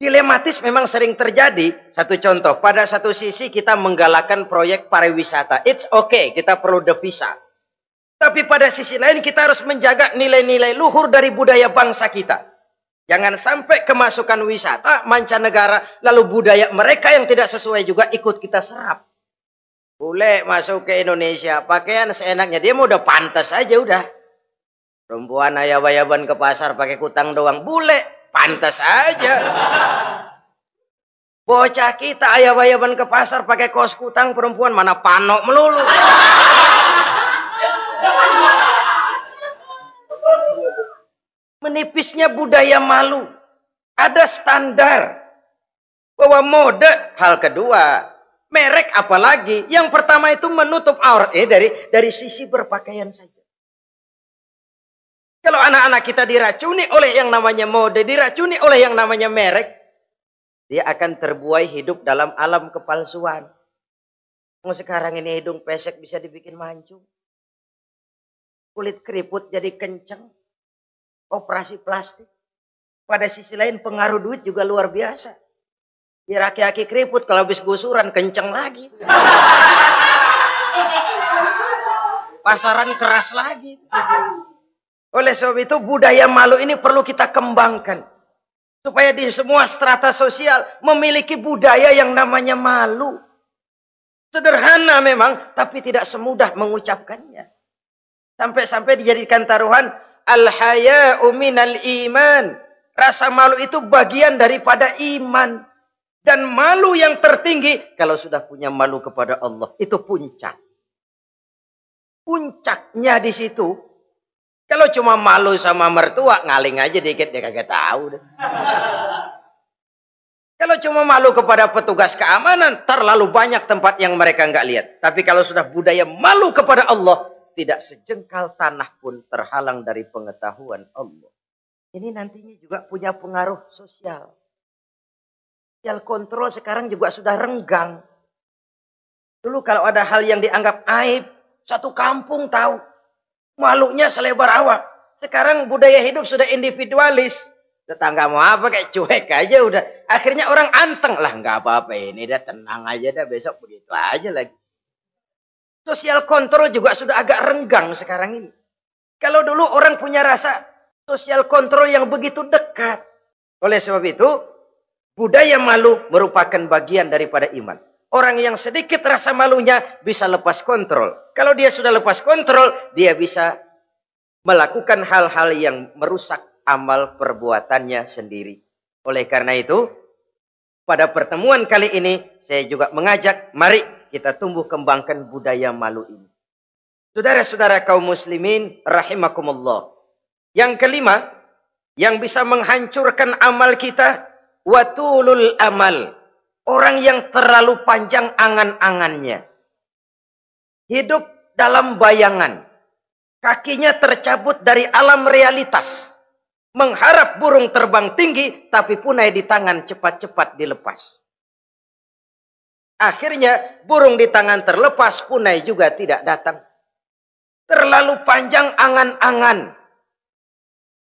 dilematis memang sering terjadi. Satu contoh, pada satu sisi kita menggalakkan proyek pariwisata. It's okay, kita perlu devisa. Tapi pada sisi lain kita harus menjaga nilai-nilai luhur dari budaya bangsa kita. Jangan sampai kemasukan wisata mancanegara lalu budaya mereka yang tidak sesuai juga ikut kita serap. Boleh masuk ke Indonesia, pakaian seenaknya dia mau udah pantas aja udah. Perempuan ayab-ayaban ke pasar pakai kutang doang, boleh pantas aja. Bocah kita ayab-ayaban ke pasar pakai kaos kutang, perempuan mana panok melulu. Menipisnya budaya malu. Ada standar. Bahwa mode, hal kedua. Merek apalagi. Yang pertama itu menutup aurat. Dari sisi berpakaian saja. Kalau anak-anak kita diracuni oleh yang namanya mode, diracuni oleh yang namanya merek, dia akan terbuai hidup dalam alam kepalsuan. Sekarang ini hidung pesek bisa dibikin mancung. Kulit keriput jadi kenceng. Operasi plastik. Pada sisi lain pengaruh duit juga luar biasa. Ya aki-aki keriput kalau habis gusuran kenceng lagi. Pasaran keras lagi. Oleh sebab itu budaya malu ini perlu kita kembangkan. Supaya di semua strata sosial memiliki budaya yang namanya malu. Sederhana memang, tapi tidak semudah mengucapkannya. Sampai-sampai dijadikan taruhan al-haya'u minal iman. Rasa malu itu bagian daripada iman. Dan malu yang tertinggi, kalau sudah punya malu kepada Allah, itu puncak. Puncaknya di situ. Kalau cuma malu sama mertua, ngaling aja dikit, dia kagak tahu. Kalau cuma malu kepada petugas keamanan, terlalu banyak tempat yang mereka nggak lihat. Tapi kalau sudah budaya malu kepada Allah, tidak sejengkal tanah pun terhalang dari pengetahuan Allah. Ini nantinya juga punya pengaruh sosial. Sosial kontrol sekarang juga sudah renggang. Dulu kalau ada hal yang dianggap aib, satu kampung tahu. Malunya selebar awak. Sekarang budaya hidup sudah individualis. Tetangga mau apa kayak cuek aja udah. Akhirnya orang anteng. Lah nggak apa-apa ini dah tenang aja dah besok begitu aja lagi. Sosial kontrol juga sudah agak renggang sekarang ini. Kalau dulu orang punya rasa sosial kontrol yang begitu dekat. Oleh sebab itu, budaya malu merupakan bagian daripada iman. Orang yang sedikit rasa malunya bisa lepas kontrol. Kalau dia sudah lepas kontrol, dia bisa melakukan hal-hal yang merusak amal perbuatannya sendiri. Oleh karena itu, pada pertemuan kali ini, saya juga mengajak, mari kita tumbuh kembangkan budaya malu ini. Saudara-saudara kaum muslimin, rahimakumullah. Yang kelima, yang bisa menghancurkan amal kita, watulul amal. Orang yang terlalu panjang angan-angannya. Hidup dalam bayangan. Kakinya tercabut dari alam realitas. Mengharap burung terbang tinggi, tapi punai di tangan cepat-cepat dilepas. Akhirnya burung di tangan terlepas, punai juga tidak datang. Terlalu panjang angan-angan.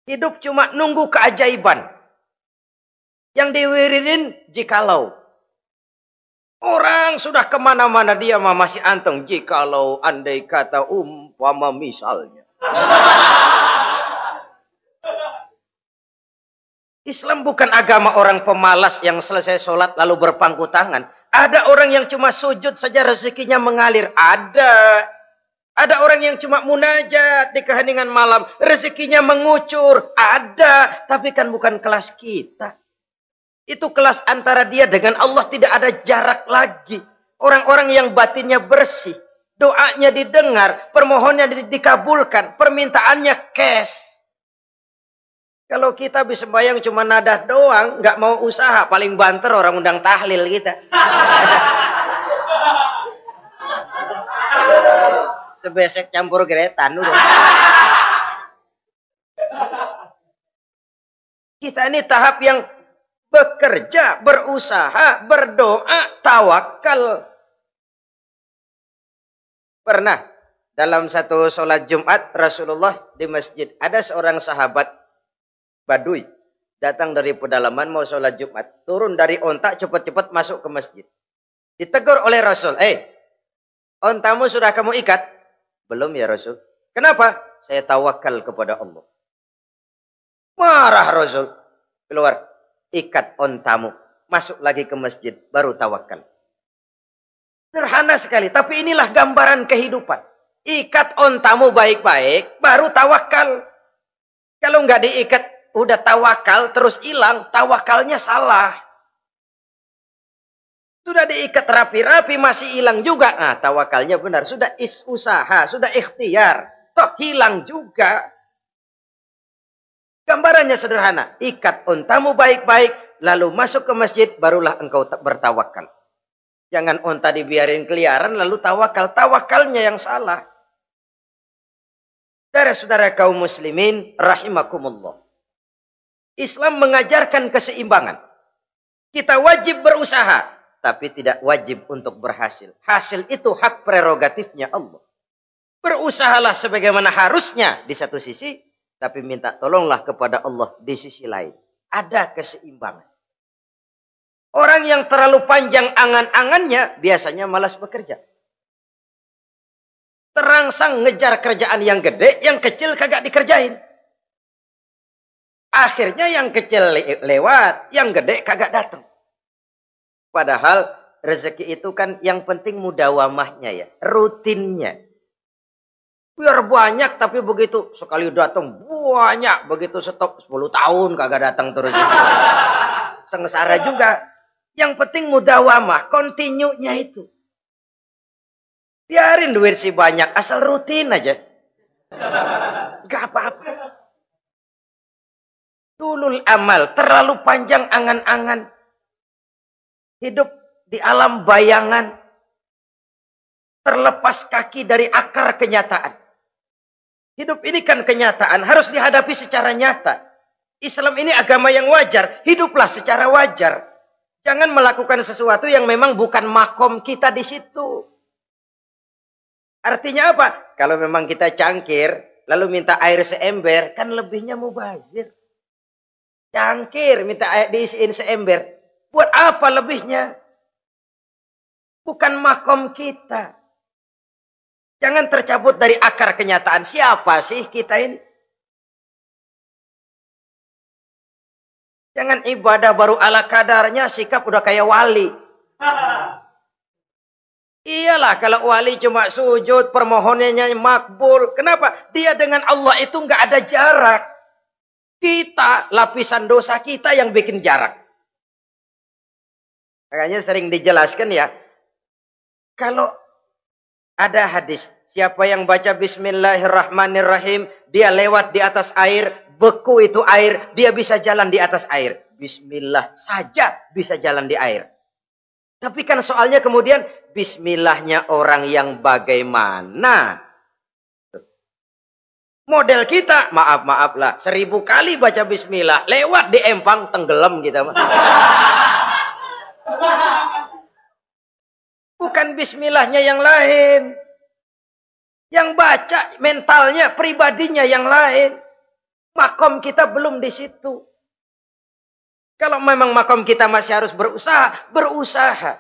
Hidup cuma nunggu keajaiban. Yang diwiridin jikalau. Orang sudah kemana-mana dia masih anteng. Jikalau andai kata umpama misalnya. Islam bukan agama orang pemalas yang selesai sholat lalu berpangku tangan. Ada orang yang cuma sujud saja rezekinya mengalir. Ada. Ada orang yang cuma munajat di keheningan malam. Rezekinya mengucur. Ada. Tapi kan bukan kelas kita. Itu kelas antara dia dengan Allah tidak ada jarak lagi. Orang-orang yang batinnya bersih. Doanya didengar. Permohonannya dikabulkan. Permintaannya cash. Kalau kita bisa bayang cuma nadah doang. Nggak mau usaha. Paling banter orang undang tahlil kita. Sebesek campur geretan. Udah. Kita ini tahap yang bekerja, berusaha, berdoa, tawakal. Pernah dalam satu sholat Jumat Rasulullah di masjid. Ada seorang sahabat Baduy. Datang dari pedalaman mau sholat Jumat. Turun dari onta cepat-cepat masuk ke masjid. Ditegur oleh Rasul. Ontamu sudah kamu ikat? Belum ya Rasul. Kenapa? Saya tawakal kepada Allah. Marah Rasul. Keluar. Ikat ontamu. Masuk lagi ke masjid. Baru tawakal. Sederhana sekali. Tapi inilah gambaran kehidupan. Ikat ontamu baik-baik. Baru tawakal. Kalau nggak diikat. Udah tawakal. Terus hilang. Tawakalnya salah. Sudah diikat rapi-rapi. Masih hilang juga. Nah tawakalnya benar. Sudah usaha. Sudah ikhtiar. Toh hilang juga. Gambarannya sederhana. Ikat ontamu baik-baik. Lalu masuk ke masjid. Barulah engkau bertawakal. Jangan onta dibiarin keliaran. Lalu tawakal. Tawakalnya yang salah. Saudara-saudara kaum muslimin. Rahimakumullah. Islam mengajarkan keseimbangan. Kita wajib berusaha. Tapi tidak wajib untuk berhasil. Hasil itu hak prerogatifnya Allah. Berusahalah sebagaimana harusnya di satu sisi. Tapi minta tolonglah kepada Allah di sisi lain. Ada keseimbangan. Orang yang terlalu panjang angan-angannya biasanya malas bekerja. Terangsang ngejar kerjaan yang gede, yang kecil kagak dikerjain. Akhirnya yang kecil lewat, yang gede kagak datang. Padahal rezeki itu kan yang penting mudawamahnya ya, rutinnya. Biar banyak tapi begitu sekali datang banyak, begitu stop 10 tahun kagak datang terus. Sengsara juga. Yang penting mudawamah, continue-nya itu. Biarin duit sih banyak, asal rutin aja. Gak apa-apa. Tulul amal, terlalu panjang angan-angan. Hidup di alam bayangan. Terlepas kaki dari akar kenyataan. Hidup ini kan kenyataan, harus dihadapi secara nyata. Islam ini agama yang wajar, hiduplah secara wajar. Jangan melakukan sesuatu yang memang bukan makom kita di situ. Artinya apa? Kalau memang kita cangkir, lalu minta air seember, kan lebihnya mubazir. Cangkir, minta air diisiin seember. Buat apa lebihnya? Bukan makom kita. Jangan tercabut dari akar kenyataan. Siapa sih kita ini? Jangan ibadah baru ala kadarnya, sikap udah kayak wali. Iyalah kalau wali cuma sujud, permohonannya makbul. Kenapa? Dia dengan Allah itu nggak ada jarak. Kita, lapisan dosa kita yang bikin jarak. Makanya sering dijelaskan ya. Kalau ada hadis, siapa yang baca Bismillahirrahmanirrahim, dia lewat di atas air, beku itu air, dia bisa jalan di atas air. Bismillah saja bisa jalan di air. Tapi kan soalnya kemudian, Bismillahnya orang yang bagaimana? Model kita, maaf lah, 1000 kali baca Bismillah, lewat di empang, tenggelam kita. Bukan Bismillahnya yang lain. Yang baca mentalnya, pribadinya yang lain. Makom kita belum di situ. Kalau memang makom kita masih harus berusaha, berusaha.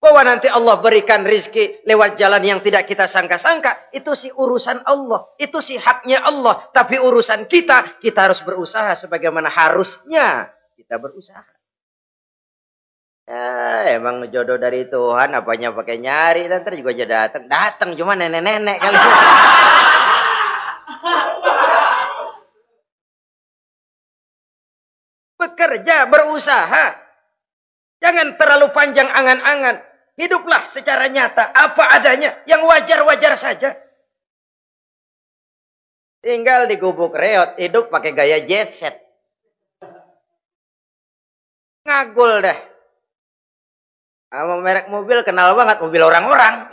Bahwa nanti Allah berikan rizki lewat jalan yang tidak kita sangka-sangka. Itu sih urusan Allah. Itu sih haknya Allah. Tapi urusan kita harus berusaha sebagaimana harusnya kita berusaha. Ya, emang jodoh dari Tuhan, apanya pakai nyari, nanti juga aja datang. Datang cuma nenek-nenek kali. Bekerja, berusaha. Jangan terlalu panjang angan-angan. Hiduplah secara nyata, apa adanya, yang wajar-wajar saja. Tinggal di gubuk reot, hidup pakai gaya jet set. Ngagul dah. Sama merek mobil kenal banget, mobil orang-orang.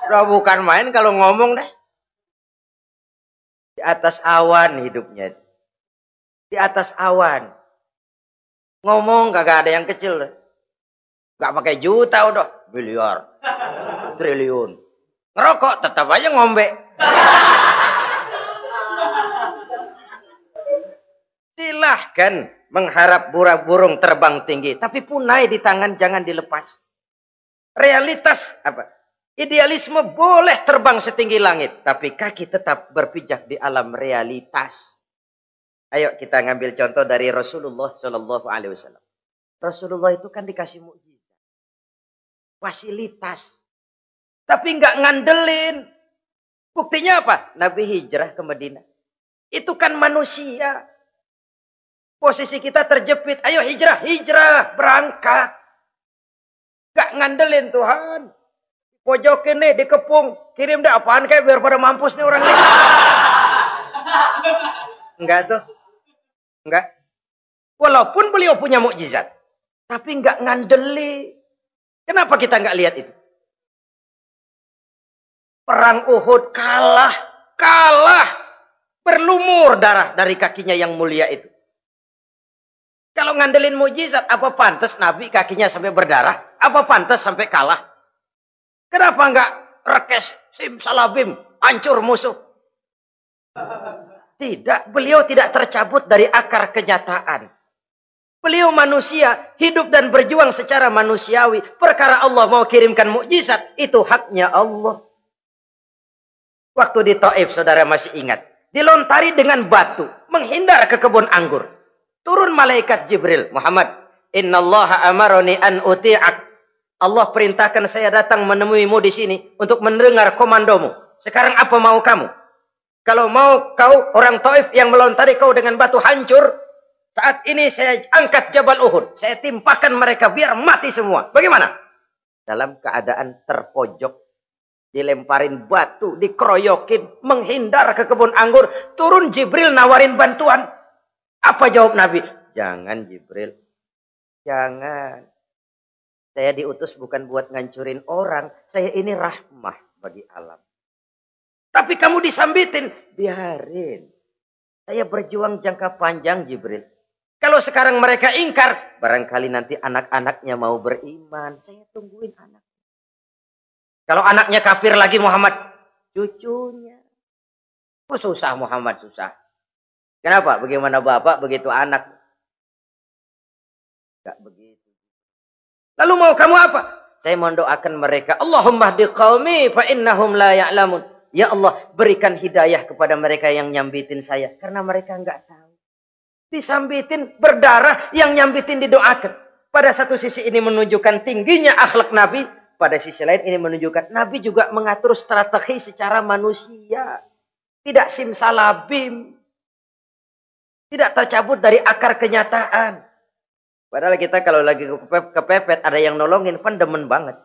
Udah bukan main kalau ngomong dah. Di atas awan hidupnya. Di atas awan. Ngomong kagak ada yang kecil dah. Gak pakai juta udah. Miliar. Triliun. Ngerokok tetap aja ngombe. Silahkan mengharap burung terbang tinggi. Tapi punai di tangan jangan dilepas. Realitas apa? Idealisme boleh terbang setinggi langit, tapi kaki tetap berpijak di alam realitas. Ayo kita ngambil contoh dari Rasulullah Shallallahu Alaihi Wasallam. Rasulullah itu kan dikasih mukjizat, fasilitas, tapi nggak ngandelin. Buktinya apa? Nabi hijrah ke Madinah. Itu kan manusia. Posisi kita terjepit. Ayo hijrah, hijrah, berangkat. Gak ngandelin Tuhan. Pojokin nih, dikepung. Kirim deh apaan kayak biar pada mampus nih orang ini. Enggak tuh. Enggak. Walaupun beliau punya mukjizat. Tapi enggak ngandeli. Kenapa kita enggak lihat itu? Perang Uhud kalah. Kalah. Berlumur darah dari kakinya yang mulia itu. Kalau ngandelin mujizat, apa pantas Nabi kakinya sampai berdarah? Apa pantas sampai kalah? Kenapa enggak rekes, simsalabim, hancur musuh? Tidak, beliau tidak tercabut dari akar kenyataan. Beliau manusia, hidup dan berjuang secara manusiawi. Perkara Allah mau kirimkan mukjizat, itu haknya Allah. Waktu di Taif, saudara masih ingat. Dilontari dengan batu, menghindar ke kebun anggur. Turun malaikat Jibril, Muhammad, innallaha amaroni an uti'ak. Allah perintahkan saya datang menemuimu di sini untuk mendengar komandomu. Sekarang apa mau kamu? Kalau mau kau orang Taif yang melontari kau dengan batu hancur, saat ini saya angkat Jabal Uhud. Saya timpakan mereka biar mati semua. Bagaimana? Dalam keadaan terpojok, dilemparin batu, dikeroyokin, menghindar ke kebun anggur. Turun Jibril nawarin bantuan. Apa jawab Nabi? Jangan Jibril. Jangan. Saya diutus bukan buat ngancurin orang. Saya ini rahmah bagi alam. Tapi kamu disambitin. Biarin. Saya berjuang jangka panjang Jibril. Kalau sekarang mereka ingkar. Barangkali nanti anak-anaknya mau beriman. Saya tungguin anak. Kalau anaknya kafir lagi Muhammad. Cucunya. Oh, susah Muhammad, susah. Kenapa? Bagaimana bapak, begitu anak. Enggak begitu. Lalu mau kamu apa? Saya mendoakan mereka. Allahumma hdi qaumi fa innahum la ya'lamun. Ya Allah, berikan hidayah kepada mereka yang nyambitin saya. Karena mereka enggak tahu. Disambitin, berdarah, yang nyambitin didoakan. Pada satu sisi ini menunjukkan tingginya akhlak Nabi. Pada sisi lain ini menunjukkan Nabi juga mengatur strategi secara manusia. Tidak simsalabim. Tidak tercabut dari akar kenyataan. Padahal kita kalau lagi kepepet ada yang nolongin, kan demen banget.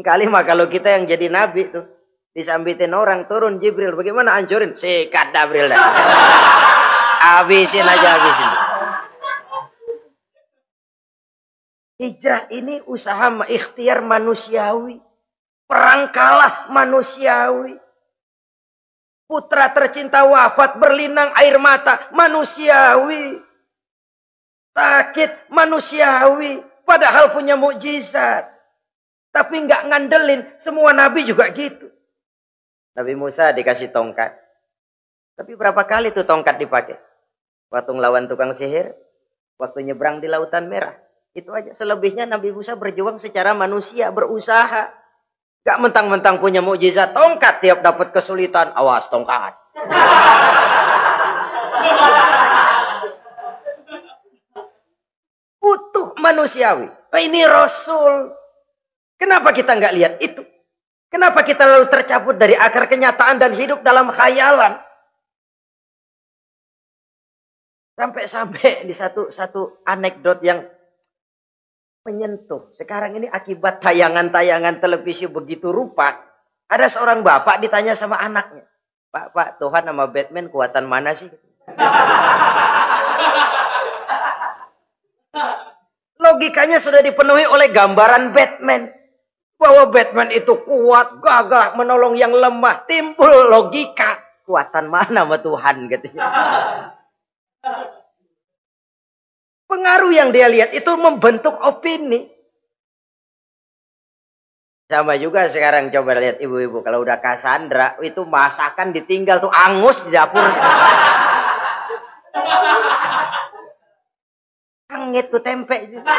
Kali mah kalau kita yang jadi nabi tuh, disambitin orang, turun Jibril, bagaimana hancurin? Sikat Jibril dah. Habisin aja, habisin. Hijrah ini usaha ikhtiar manusiawi. Perang kalah manusiawi. Putra tercinta wafat, berlinang air mata, manusiawi. Sakit, manusiawi. Padahal punya mukjizat. Tapi nggak ngandelin. Semua nabi juga gitu. Nabi Musa dikasih tongkat. Tapi berapa kali tuh tongkat dipakai? Waktu ngelawan tukang sihir. Waktu nyebrang di Lautan Merah. Itu aja. Selebihnya Nabi Musa berjuang secara manusia, berusaha. Gak mentang-mentang punya mukjizat tongkat, tiap dapat kesulitan, awas tongkat. Utuh manusiawi. Ini Rasul. Kenapa kita nggak lihat itu? Kenapa kita lalu tercabut dari akar kenyataan dan hidup dalam khayalan? Sampai-sampai di satu anekdot yang menyentuh. Sekarang ini akibat tayangan-tayangan televisi begitu rupa. Ada seorang bapak ditanya sama anaknya. Pak, Tuhan sama Batman kuatan mana sih? Logikanya sudah dipenuhi oleh gambaran Batman. Bahwa Batman itu kuat, gagah, menolong yang lemah. Timbul logika. Kuatan mana sama Tuhan katanya. Pengaruh yang dia lihat itu membentuk opini. Sama juga sekarang coba lihat ibu-ibu. Kalau udah Cassandra, itu masakan ditinggal tuh angus di dapur. Angit tuh tempe juga.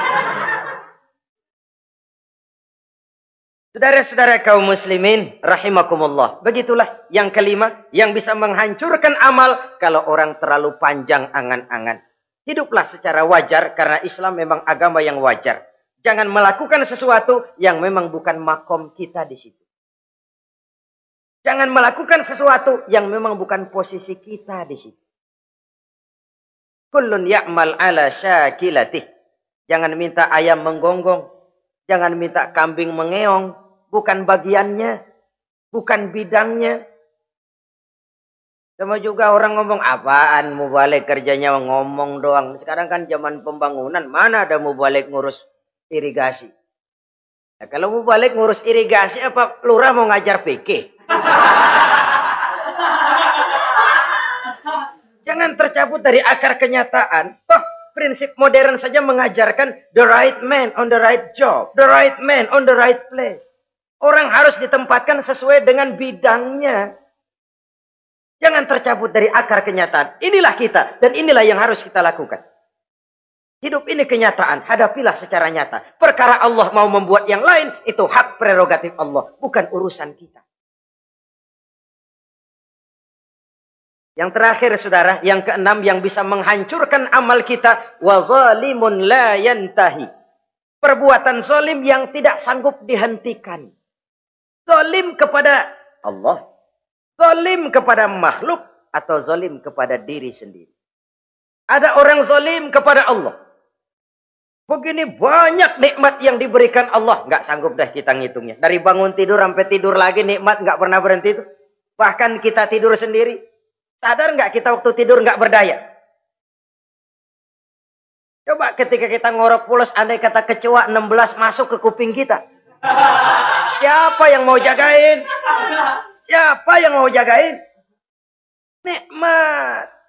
Saudara-saudara kaum muslimin, rahimakumullah. Begitulah yang kelima, yang bisa menghancurkan amal kalau orang terlalu panjang angan-angan. Hiduplah secara wajar karena Islam memang agama yang wajar. Jangan melakukan sesuatu yang memang bukan makom kita di situ. Jangan melakukan sesuatu yang memang bukan posisi kita di situ. Kullun ya'mal ala syakilatih. Jangan minta ayam menggonggong. Jangan minta kambing mengeong. Bukan bagiannya. Bukan bidangnya. Sama juga orang ngomong, apaan mubalik kerjanya ngomong doang. Sekarang kan zaman pembangunan. Mana ada mubalik ngurus irigasi. Nah, kalau mubalik ngurus irigasi, apa lurah mau ngajar fikih? Jangan tercabut dari akar kenyataan. Toh prinsip modern saja mengajarkan the right man on the right job. The right man on the right place. Orang harus ditempatkan sesuai dengan bidangnya. Jangan tercabut dari akar kenyataan. Inilah kita dan inilah yang harus kita lakukan. Hidup ini kenyataan. Hadapilah secara nyata. Perkara Allah mau membuat yang lain, itu hak prerogatif Allah. Bukan urusan kita. Yang terakhir saudara, yang keenam yang bisa menghancurkan amal kita. Wa zalimun la yantahi. Perbuatan zalim yang tidak sanggup dihentikan. Zalim kepada Allah. Zalim kepada makhluk. Atau zalim kepada diri sendiri. Ada orang zalim kepada Allah. Begini banyak nikmat yang diberikan Allah. Nggak sanggup dah kita ngitungnya. Dari bangun tidur sampai tidur lagi nikmat nggak pernah berhenti itu. Bahkan kita tidur sendiri. Sadar nggak kita waktu tidur nggak berdaya? Coba ketika kita ngorok pulas, andai kata kecoa 16 masuk ke kuping kita. Siapa yang mau jagain? Siapa yang mau jagain? Nikmat.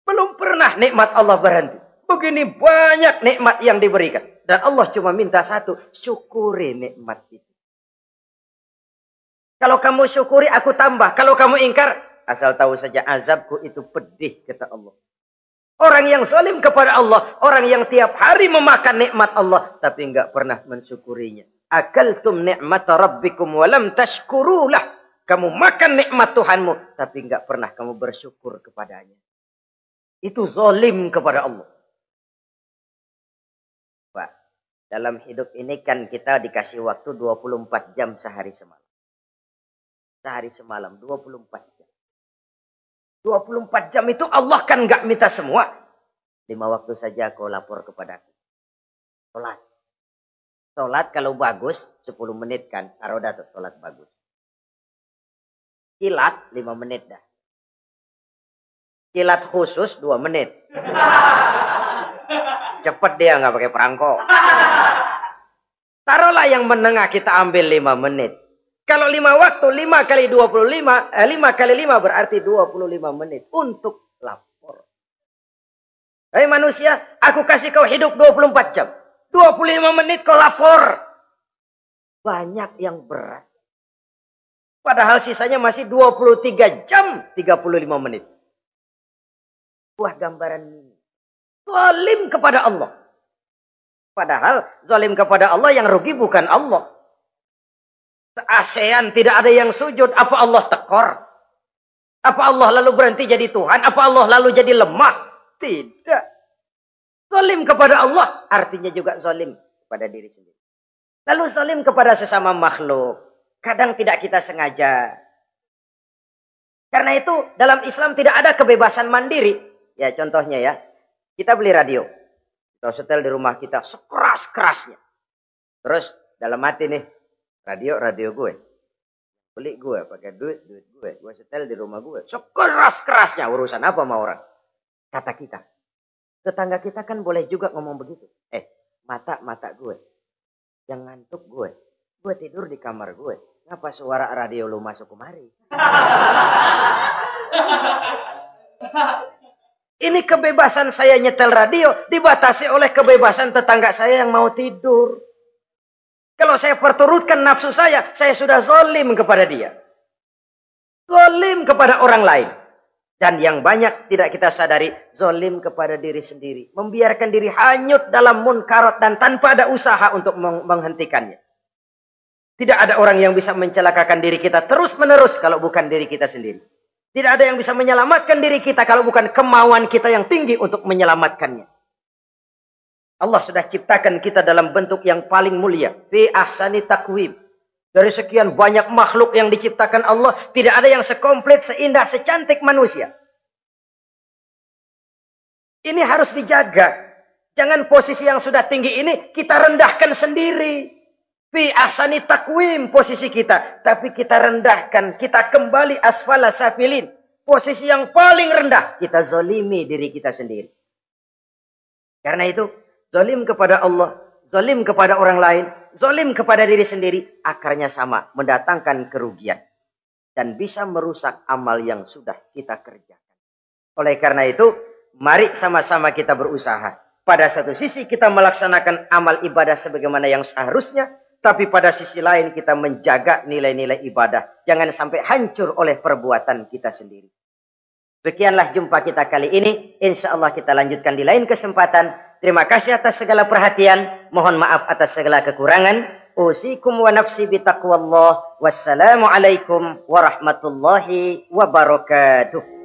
Belum pernah nikmat Allah berhenti. Begini banyak nikmat yang diberikan. Dan Allah cuma minta satu. Syukuri nikmat itu. Kalau kamu syukuri, aku tambah. Kalau kamu ingkar, asal tahu saja azabku itu pedih, kata Allah. Orang yang zalim kepada Allah. Orang yang tiap hari memakan nikmat Allah. Tapi enggak pernah mensyukurinya. Akaltum ni'mata rabbikum walam tashkurulah. Kamu makan nikmat Tuhanmu. Tapi enggak pernah kamu bersyukur kepadanya. Itu zalim kepada Allah. Pak, dalam hidup ini kan kita dikasih waktu 24 jam sehari semalam. Sehari semalam, 24 jam. 24 jam itu Allah kan nggak minta semua. 5 waktu saja kau lapor kepadaku. Sholat. Sholat kalau bagus, 10 menit kan. Aroda tuh sholat bagus. Kilat, 5 menit dah. Kilat khusus 2 menit. Cepet dia nggak pakai perangko. Taruhlah yang menengah kita ambil 5 menit. Kalau 5 waktu, 5 kali 25, 5 kali 5 berarti 25 menit untuk lapor. Hei manusia, aku kasih kau hidup 24 jam. 25 menit kau lapor. Banyak yang berat. Padahal sisanya masih 23 jam 35 menit. Buah gambaran zalim kepada Allah. Padahal zalim kepada Allah yang rugi bukan Allah. Se-ASEAN tidak ada yang sujud. Apa Allah tekor? Apa Allah lalu berhenti jadi Tuhan? Apa Allah lalu jadi lemah? Tidak. Zalim kepada Allah artinya juga zalim kepada diri sendiri. Lalu zalim kepada sesama makhluk. Kadang tidak kita sengaja. Karena itu dalam Islam tidak ada kebebasan mandiri. Ya contohnya ya, kita beli radio. Kita setel di rumah kita sekeras-kerasnya. Terus dalam hati nih, radio gue. Beli gue, pakai duit gue. Gue setel di rumah gue. Sekeras-kerasnya, urusan apa sama orang? Kata kita. Tetangga kita kan boleh juga ngomong begitu. Mata gue. Yang ngantuk gue. Gue tidur di kamar gue. Ngapa suara radio lu masuk kemari? Ini kebebasan saya nyetel radio dibatasi oleh kebebasan tetangga saya yang mau tidur. Kalau saya perturutkan nafsu saya sudah zalim kepada dia. Zalim kepada orang lain. Dan yang banyak tidak kita sadari, zolim kepada diri sendiri. Membiarkan diri hanyut dalam munkarat dan tanpa ada usaha untuk menghentikannya. Tidak ada orang yang bisa mencelakakan diri kita terus-menerus kalau bukan diri kita sendiri. Tidak ada yang bisa menyelamatkan diri kita kalau bukan kemauan kita yang tinggi untuk menyelamatkannya. Allah sudah ciptakan kita dalam bentuk yang paling mulia. Fi ahsani taqwim. Dari sekian banyak makhluk yang diciptakan Allah, tidak ada yang sekomplit, seindah, secantik manusia. Ini harus dijaga. Jangan posisi yang sudah tinggi ini kita rendahkan sendiri. Fi ahsani taqwim posisi kita. Tapi kita rendahkan, kita kembali asfala safilin. Posisi yang paling rendah, kita zolimi diri kita sendiri. Karena itu, zalim kepada Allah, zalim kepada orang lain, zalim kepada diri sendiri, akarnya sama, mendatangkan kerugian. Dan bisa merusak amal yang sudah kita kerjakan. Oleh karena itu, mari sama-sama kita berusaha. Pada satu sisi kita melaksanakan amal ibadah sebagaimana yang seharusnya, tapi pada sisi lain kita menjaga nilai-nilai ibadah. Jangan sampai hancur oleh perbuatan kita sendiri. Sekianlah jumpa kita kali ini. Insya Allah kita lanjutkan di lain kesempatan. Terima kasih atas segala perhatian. Mohon maaf atas segala kekurangan. Usikum wa nafsi bitaqwallah. Wassalamualaikum warahmatullahi wabarakatuh.